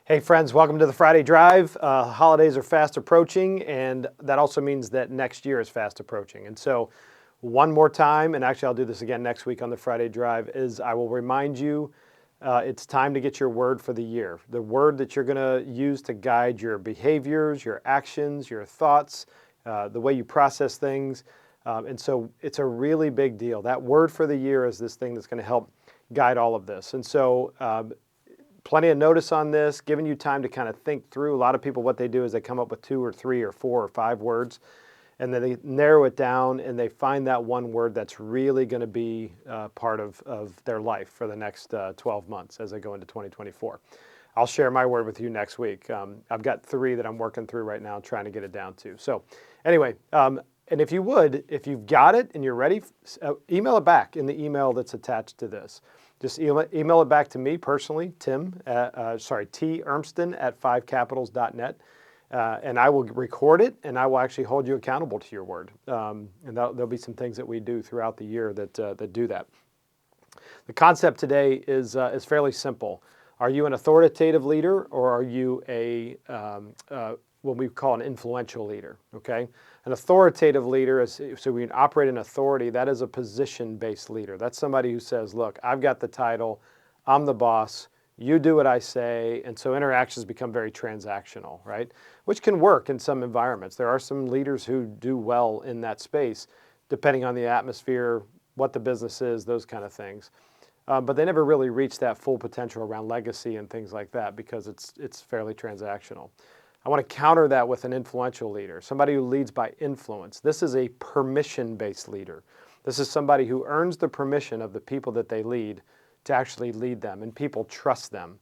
Hey friends, welcome to the Friday Drive. Holidays are fast approaching, and that also means that next year is fast approaching. And so one more time, and actually I'll do this again next week on the Friday Drive, is I will remind you it's time to get your word for the year. The word that you're going to use to guide your behaviors, your actions, your thoughts, the way you process things. And so it's a really big deal. That word for the year is this thing that's going to help guide all of this. And so plenty of notice on this, giving you time to kind of think through. A lot of people, what they do is they come up with 2 or 3 or 4 or 5 words, and then they narrow it down and they find that one word that's really going to be part of their life for the next 12 months as they go into 2024. I'll share my word with you next week. I've got 3 that I'm working through right now, trying to get it down to. So anyway, and if you would, if you've got it and you're ready, email it back in the email that's attached to this. Just email it back to me personally, T. Ermston at 5capitals.net, and I will record it, and I will actually hold you accountable to your word. And there'll be some things that we do throughout the year that do that. The concept today is fairly simple. Are you an authoritative leader, or are you what we call an influential leader? Okay. An authoritative leader is, so we can operate in authority, that is a position-based leader. That's somebody who says, look, I've got the title, I'm the boss, you do what I say, and so interactions become very transactional, right? Which can work in some environments. There are some leaders who do well in that space, depending on the atmosphere, what the business is, those kind of things. But they never really reach that full potential around legacy and things like that because it's fairly transactional. I want to counter that with an influential leader, somebody who leads by influence. This is a permission-based leader. This is somebody who earns the permission of the people that they lead to actually lead them, and people trust them.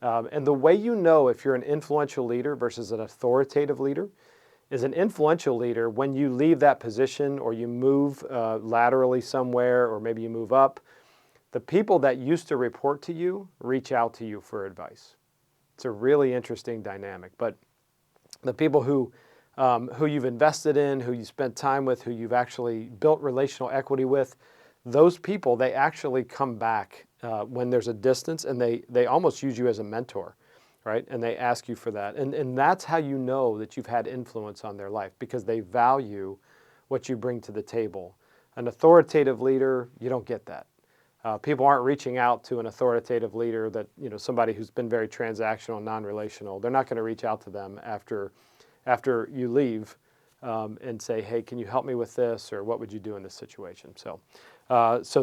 And the way you know if you're an influential leader versus an authoritative leader is an influential leader when you leave that position or you move laterally somewhere, or maybe you move up, the people that used to report to you reach out to you for advice. It's a really interesting dynamic, but the people who you've invested in, who you spent time with, who you've actually built relational equity with, those people, they actually come back when there's a distance, and they almost use you as a mentor, right? And they ask you for that. And that's how you know that you've had influence on their life, because they value what you bring to the table. An authoritative leader, you don't get that. People aren't reaching out to an authoritative leader that, somebody who's been very transactional, non-relational. They're not going to reach out to them after you leave and say, hey, can you help me with this? Or what would you do in this situation? So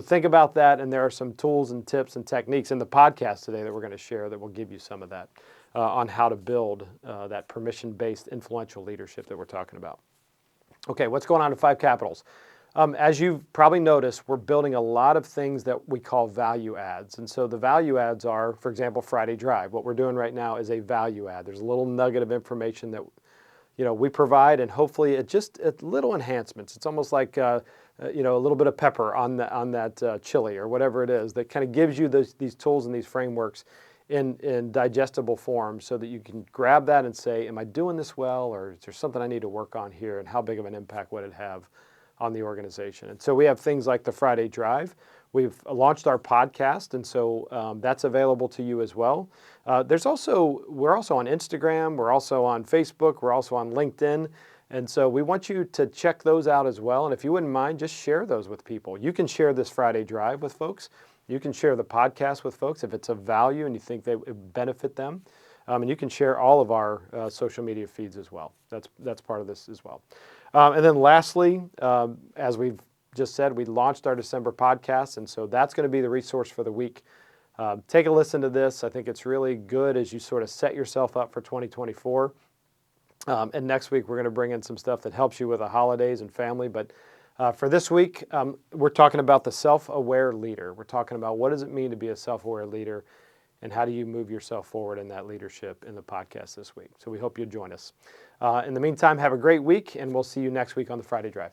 think about that. And there are some tools and tips and techniques in the podcast today that we're going to share that will give you some of that on how to build that permission-based influential leadership that we're talking about. Okay, what's going on at 5 Capitals? As you've probably noticed, we're building a lot of things that we call value adds. And so the value adds are, for example, Friday Drive. What we're doing right now is a value add. There's a little nugget of information that we provide, and hopefully it's little enhancements. It's almost like a little bit of pepper on that chili or whatever it is that kind of gives you these tools and these frameworks in digestible form, so that you can grab that and say, am I doing this well, or is there something I need to work on here, and how big of an impact would it have on the organization? And so we have things like the Friday Drive. We've launched our podcast, and so that's available to you as well. We're also on Instagram, we're also on Facebook, we're also on LinkedIn, and so we want you to check those out as well. And if you wouldn't mind, just share those with people. You can share this Friday Drive with folks. You can share the podcast with folks if it's of value and you think they would benefit them. And you can share all of our social media feeds as well. That's part of this as well. And then lastly, as we've just said, we launched our December podcast, and so that's going to be the resource for the week. Take a listen to this. I think it's really good as you sort of set yourself up for 2024. And next week, we're going to bring in some stuff that helps you with the holidays and family. But for this week, we're talking about the self-aware leader. We're talking about what does it mean to be a self-aware leader, and how do you move yourself forward in that leadership in the podcast this week. So we hope you'll join us. In the meantime, have a great week, and we'll see you next week on the Friday Drive.